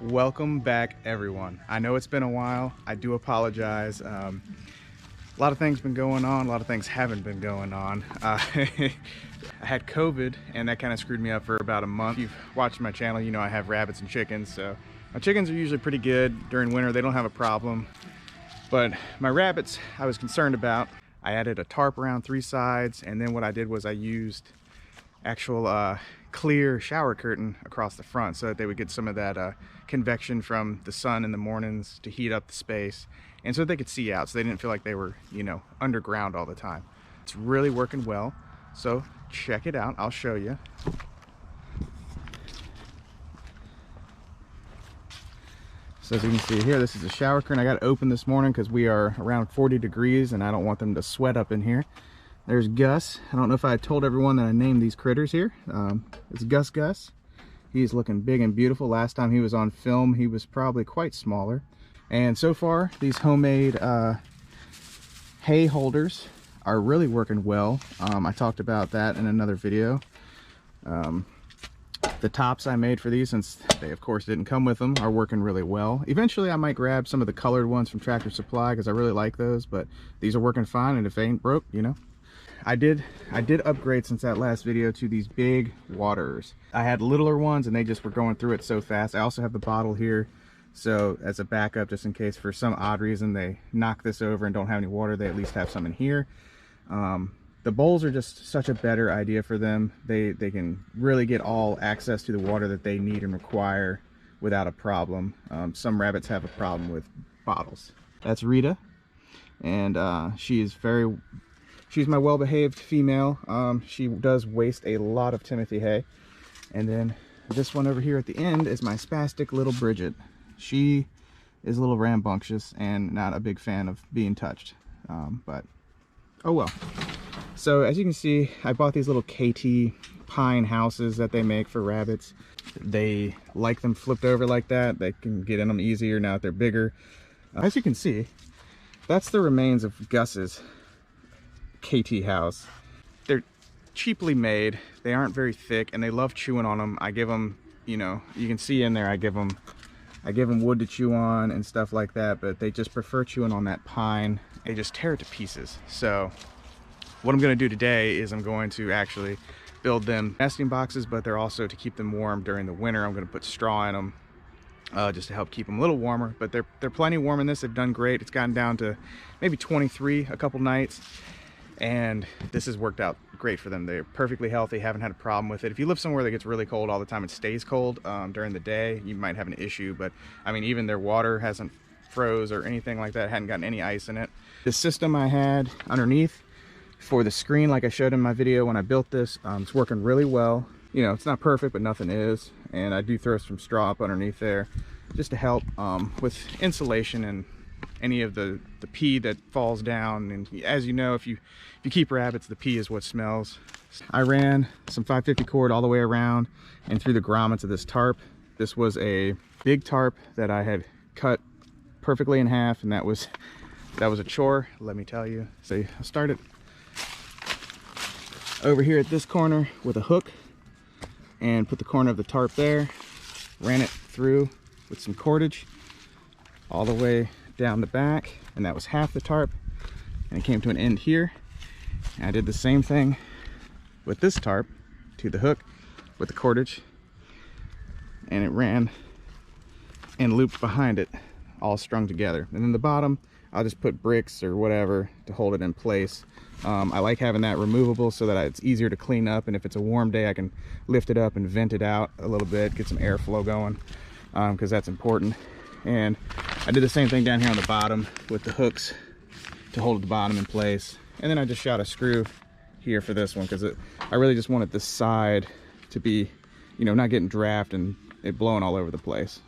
Welcome back, everyone. I know it's been a while. I do apologize. A lot of things been going on. A lot of things haven't been going on. I had COVID, and that kind of screwed me up for about a month. If you've watched my channel, you know I have rabbits and chickens. So my chickens are usually pretty good during winter. They don't have a problem. But my rabbits, I was concerned about. I added a tarp around 3 sides, and then what I did was I used actual clear shower curtain across the front so that they would get some of that convection from the sun in the mornings to heat up the space, and so that they could see out, so they didn't feel like they were, you know, underground all the time. It's really working well, so check it out. I'll show you. So as you can see here, this is a shower curtain. I got it open this morning because we are around 40 degrees and I don't want them to sweat up in here. There's Gus. I don't know if I told everyone that I named these critters here. It's Gus. He's looking big and beautiful. Last time he was on film, he was probably quite smaller. And so far, these homemade hay holders are really working well. I talked about that in another video. The tops I made for these, since they of course didn't come with them, are working really well. Eventually I might grab some of the colored ones from Tractor Supply because I really like those, but these are working fine, and if they ain't broke, you know. I did upgrade since that last video to these big waterers. I had littler ones and they just were going through it so fast. I also have the bottle here, so as a backup, just in case for some odd reason they knock this over and don't have any water, they at least have some in here. The bowls are just such a better idea for them. They can really get all access to the water that they need and require without a problem. Some rabbits have a problem with bottles. That's Rita, and she's my well-behaved female. She does waste a lot of Timothy hay. And then this one over here at the end is my spastic little Bridget. She is a little rambunctious and not a big fan of being touched, but oh well. So as you can see, I bought these little KT pine houses that they make for rabbits. They like them flipped over like that. They can get in them easier now that they're bigger. As you can see, that's the remains of Gus's KT house. They're cheaply made. They aren't very thick, and they love chewing on them. I give them, you know, you can see in there, I give them wood to chew on and stuff like that, but they just prefer chewing on that pine. They just tear it to pieces. So what I'm going to do today is I'm going to actually build them nesting boxes, but they're also to keep them warm during the winter. I'm going to put straw in them just to help keep them a little warmer, but they're plenty warm in this. They've done great. It's gotten down to maybe 23 a couple nights, and this has worked out great for them. They're perfectly healthy, haven't had a problem with it. If you live somewhere that gets really cold all the time and stays cold during the day, you might have an issue, but I mean, even their water hasn't froze or anything like that, hadn't gotten any ice in it. The system I had underneath for the screen, like I showed in my video when I built this, it's working really well. You know, it's not perfect, but nothing is, and I do throw some straw up underneath there just to help with insulation and any of the pee that falls down. And as you know, if you keep rabbits, the pee is what smells. I ran some 550 cord all the way around and through the grommets of this tarp. This was a big tarp that I had cut perfectly in half, and that was a chore, let me tell you. So I started over here at this corner with a hook and put the corner of the tarp there, ran it through with some cordage all the way down the back, and that was half the tarp, and it came to an end here. And I did the same thing with this tarp to the hook with the cordage, and it ran and looped behind it, all strung together. And then the bottom, I'll just put bricks or whatever to hold it in place. I like having that removable so that it's easier to clean up, and if it's a warm day I can lift it up and vent it out a little bit, get some airflow going, because that's important. And I did the same thing down here on the bottom with the hooks to hold the bottom in place. And then I just shot a screw here for this one because I really just wanted this side to be, you know, not getting draft and it blowing all over the place.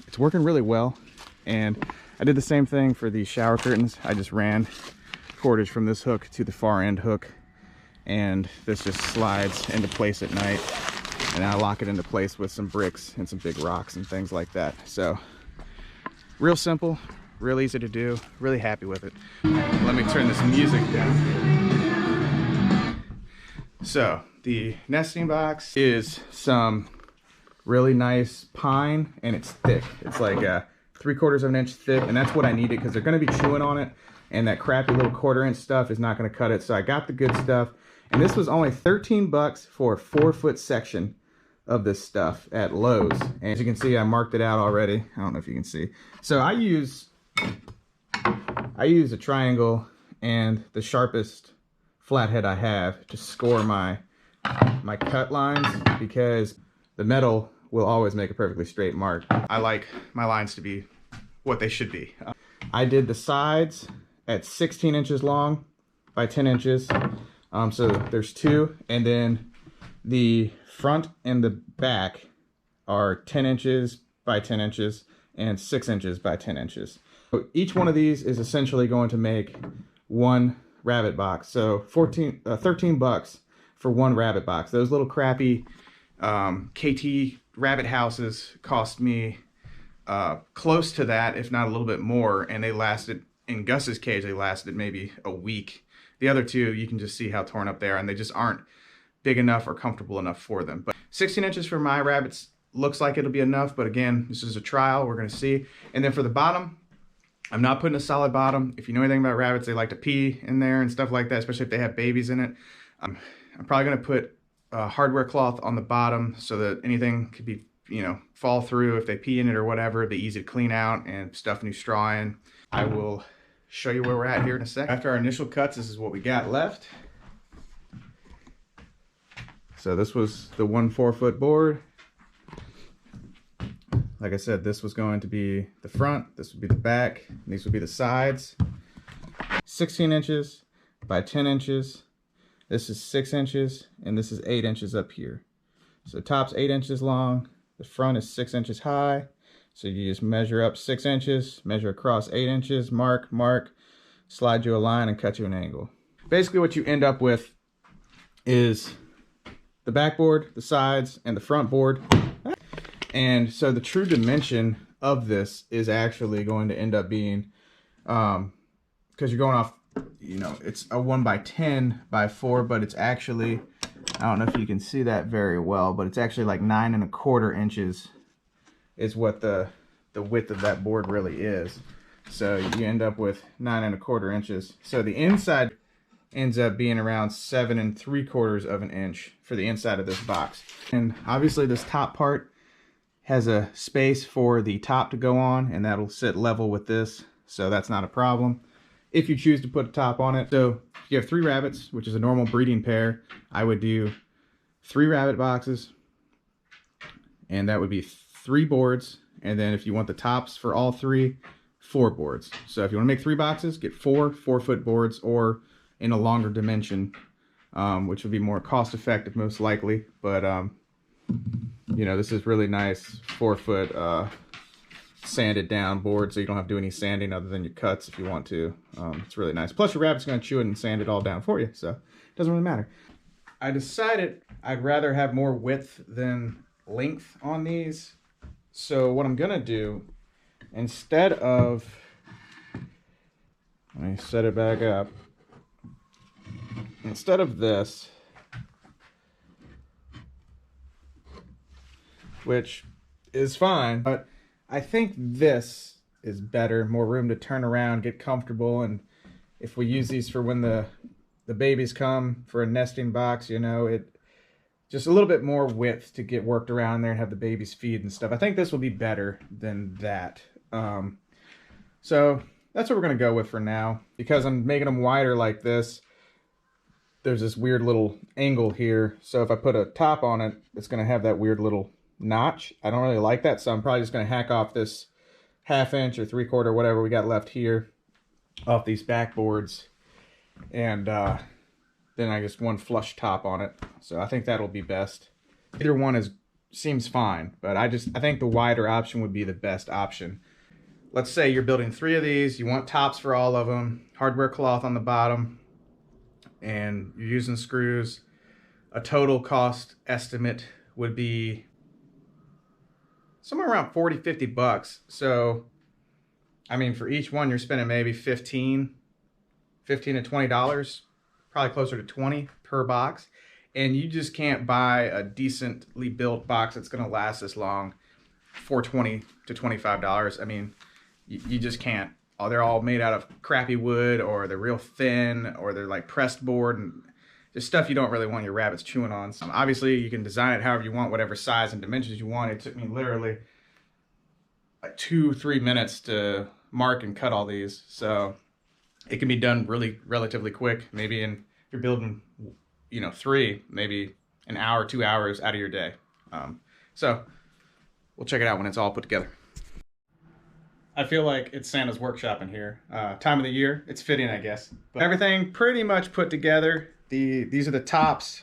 It's working really well. And I did the same thing for these shower curtains. I just ran cordage from this hook to the far end hook, and this just slides into place at night, and I lock it into place with some bricks and some big rocks and things like that. So real simple, real easy to do, really happy with it. Let me turn this music down. So the nesting box is some really nice pine, and it's thick. It's like 3/4 of an inch thick, and that's what I needed because they're going to be chewing on it, and that crappy little 1/4 inch stuff is not going to cut it. So I got the good stuff, and this was only 13 bucks for a 4-foot section of this stuff at Lowe's. And as you can see, I marked it out already. I don't know if you can see. So I use a triangle and the sharpest flathead I have to score my cut lines, because the metal will always make a perfectly straight mark. I like my lines to be what they should be. I did the sides at 16 inches long by 10 inches. So there's 2, and then the front and the back are 10 inches by 10 inches and 6 inches by 10 inches. So each one of these is essentially going to make one rabbit box. So 13 bucks for one rabbit box. Those little crappy KT rabbit houses cost me close to that, if not a little bit more, and they lasted, in Gus's cage, they lasted maybe a week. The other two, you can just see how torn up they are, and they just aren't big enough or comfortable enough for them. But 16 inches for my rabbits looks like it'll be enough, but again, this is a trial, we're gonna see. And then for the bottom, I'm not putting a solid bottom. If you know anything about rabbits, they like to pee in there and stuff like that, especially if they have babies in it. I'm probably gonna put hardware cloth on the bottom so that anything could be, you know, fall through if they pee in it or whatever. It'd be easy to clean out and stuff new straw in. I will show you where we're at here in a sec. After our initial cuts, this is what we got left. So this was the 1 4-foot board. Like I said, this was going to be the front, this would be the back, and these would be the sides. 16 inches by 10 inches. This is 6 inches, and this is 8 inches up here. So the top's 8 inches long, the front is 6 inches high. So you just measure up 6 inches, measure across 8 inches, mark, slide you a line and cut you an angle. Basically what you end up with is the backboard, the sides, and the front board. And so the true dimension of this is actually going to end up being, because you're going off, you know, it's a 1 by 10 by 4, but it's actually, I don't know if you can see that very well, but it's actually like 9 1/4 inches is what the width of that board really is. So you end up with 9 1/4 inches. So the inside ends up being around 7 3/4 of an inch for the inside of this box. And obviously this top part has a space for the top to go on, and that'll sit level with this, so that's not a problem if you choose to put a top on it. So if you have 3 rabbits, which is a normal breeding pair, I would do 3 rabbit boxes, and that would be 3 boards. And then if you want the tops for all 3, 4 boards. So if you want to make 3 boxes, get 4 4-foot boards, or in a longer dimension, which would be more cost effective most likely. But you know, this is really nice 4-foot sanded down board, so you don't have to do any sanding other than your cuts if you want to. It's really nice. Plus your rabbit's going to chew it and sand it all down for you, so it doesn't really matter. I decided I'd rather have more width than length on these. So what I'm going to do, instead of, let me set it back up, instead of this, which is fine, but I think this is better, more room to turn around, get comfortable. And if we use these for when the babies come for a nesting box, you know, it just a little bit more width to get worked around there and have the babies feed and stuff. I think this will be better than that. So that's what we're going to go with for now. Because I'm making them wider like this, there's this weird little angle here. So if I put a top on it, it's going to have that weird little notch. I don't really like that, so I'm probably just going to hack off this 1/2 inch or 3/4, whatever we got left here, off these backboards, and then I just one flush top on it. So I think that'll be best. Either one seems fine, but I think the wider option would be the best option. Let's say you're building 3 of these, you want tops for all of them, hardware cloth on the bottom, and you're using screws. A total cost estimate would be somewhere around 40-50 bucks. So I mean, for each one you're spending maybe $15 to $20, probably closer to 20 per box. and you just can't buy a decently built box that's going to last this long for $20 to $25. I mean, you just can't. Oh, they're all made out of crappy wood, or they're real thin, or they're like pressed board, and just stuff you don't really want your rabbits chewing on. So obviously, you can design it however you want, whatever size and dimensions you want. It took me literally like 2-3 minutes to mark and cut all these, so it can be done relatively quick. Maybe if you're building, you know, 3, maybe an hour, 2 hours out of your day. So we'll check it out when it's all put together. I feel like it's Santa's workshop in here. Time of the year, it's fitting, I guess. But everything pretty much put together. These are the tops.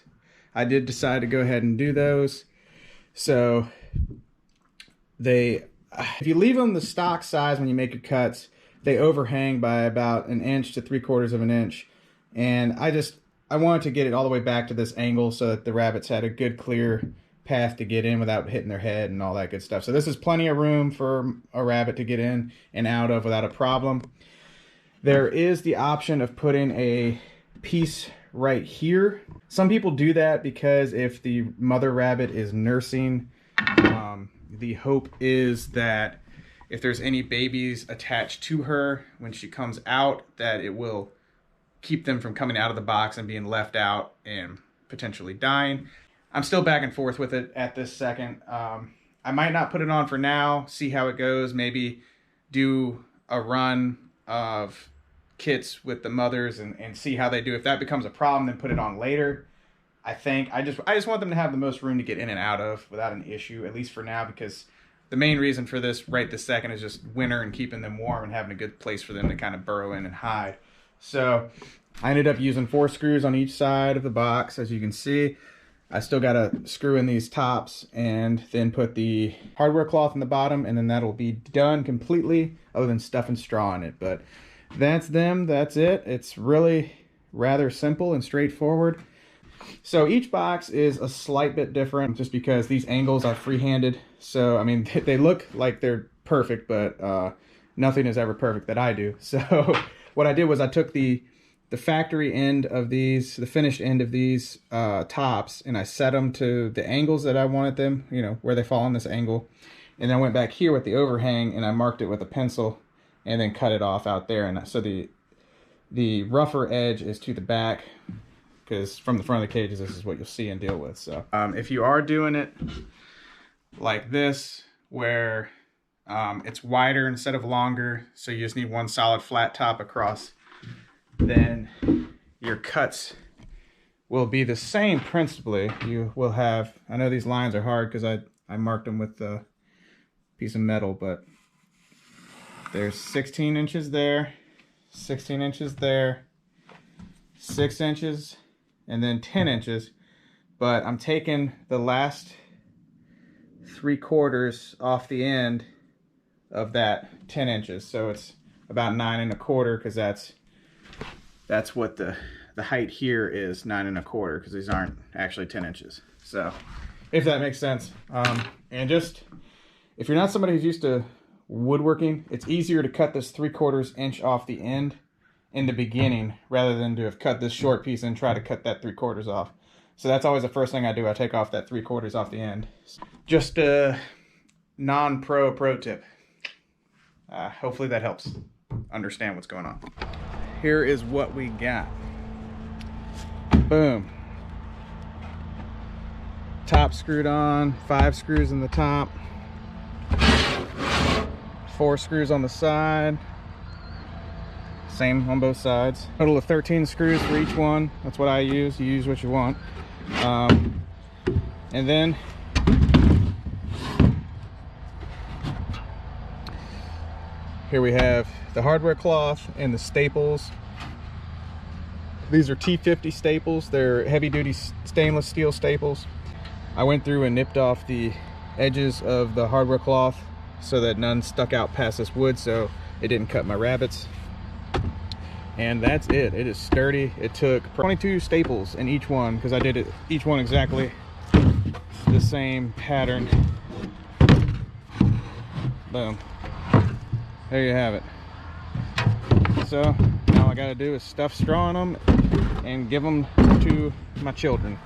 I did decide to go ahead and do those. So if you leave them the stock size when you make your cuts, they overhang by about 1 inch to 3/4 of an inch. And I wanted to get it all the way back to this angle so that the rabbits had a good clear path to get in without hitting their head and all that good stuff. So this is plenty of room for a rabbit to get in and out of without a problem. There is the option of putting a piece right here. Some people do that because if the mother rabbit is nursing, the hope is that if there's any babies attached to her when she comes out, that it will keep them from coming out of the box and being left out and potentially dying. I'm still back and forth with it at this second. I might not put it on for now, see how it goes, maybe do a run of kits with the mothers and see how they do. If that becomes a problem, then put it on later. I just want them to have the most room to get in and out of without an issue, at least for now, because the main reason for this right this second is just winter and keeping them warm and having a good place for them to kind of burrow in and hide. So I ended up using 4 screws on each side of the box, as you can see. I still got to screw in these tops and then put the hardware cloth in the bottom, and then that'll be done completely, other than stuffing straw in it. But that's them, that's it. It's really rather simple and straightforward. So each box is a slight bit different just because these angles are freehanded. So, I mean, they look like they're perfect, but nothing is ever perfect that I do. So what I did was I took the factory end of these, the finished end of these tops, and I set them to the angles that I wanted them, you know, where they fall on this angle. And then I went back here with the overhang and I marked it with a pencil and then cut it off out there. And so the rougher edge is to the back, because from the front of the cages, this is what you'll see and deal with. So if you are doing it like this, where it's wider instead of longer, so you just need one solid flat top across, then your cuts will be the same principally. You will have, I know these lines are hard because I marked them with a piece of metal, but there's 16 inches there, 16 inches there, 6 inches, and then 10 inches. But I'm taking the last 3/4 off the end of that 10 inches. So it's about 9 1/4, because that's what the height here is, 9 1/4, because these aren't actually 10 inches. So if that makes sense. And just, if you're not somebody who's used to woodworking, it's easier to cut this 3/4 inch off the end in the beginning rather than to have cut this short piece and try to cut that 3/4 off. So that's always the first thing I do. I take off that 3/4 off the end. Just a pro tip. Hopefully that helps understand what's going on. Here is what we got. Boom. Top screwed on, 5 screws in the top, 4 screws on the side, same on both sides. Total of 13 screws for each one. That's what I use. You use what you want. And then here we have the hardware cloth and the staples. These are T50 staples. They're heavy duty stainless steel staples. I went through and nipped off the edges of the hardware cloth so that none stuck out past this wood, so it didn't cut my rabbits. And that's it. It is sturdy. It took 22 staples in each one, because I did it each one exactly the same pattern. Boom. There you have it. So now all I gotta do is stuff straw in them and give them to my children.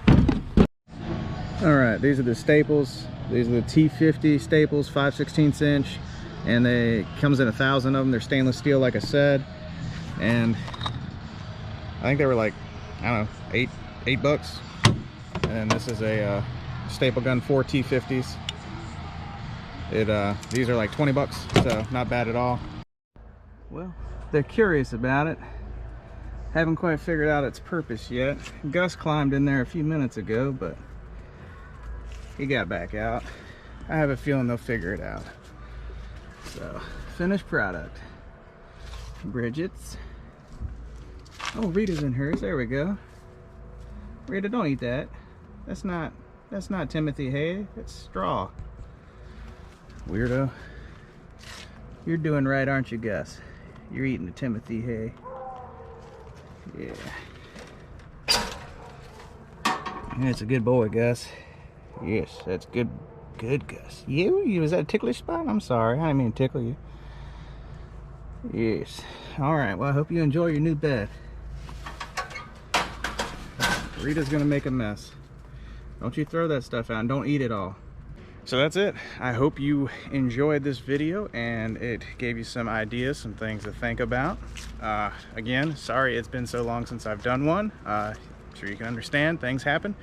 All right, these are the staples. These are the T50 staples, 5/16 inch, and they comes in 1,000 of them. They're stainless steel, like I said, and I think they were like, I don't know, eight bucks. And this is a staple gun, 4 T50s. These are like 20 bucks, so not bad at all. Well, they're curious about it. Haven't quite figured out its purpose yet. Gus climbed in there a few minutes ago, but he got back out. I have a feeling they'll figure it out. So, finished product. Bridget's. Oh, Rita's in hers. There we go. Rita, don't eat that. That's not Timothy hay. It's straw. Weirdo. You're doing right, aren't you, Gus? You're eating the Timothy hay. Yeah. That's a good boy, Gus. Yes, that's good. Good, Gus. You was that a ticklish spot? I'm sorry. I didn't mean to tickle you. Yes. Alright, well, I hope you enjoy your new bed. Rita's gonna make a mess. Don't you throw that stuff out, and don't eat it all. So that's it. I hope you enjoyed this video and it gave you some ideas, some things to think about. Again, sorry it's been so long since I've done one. I'm sure you can understand, things happen.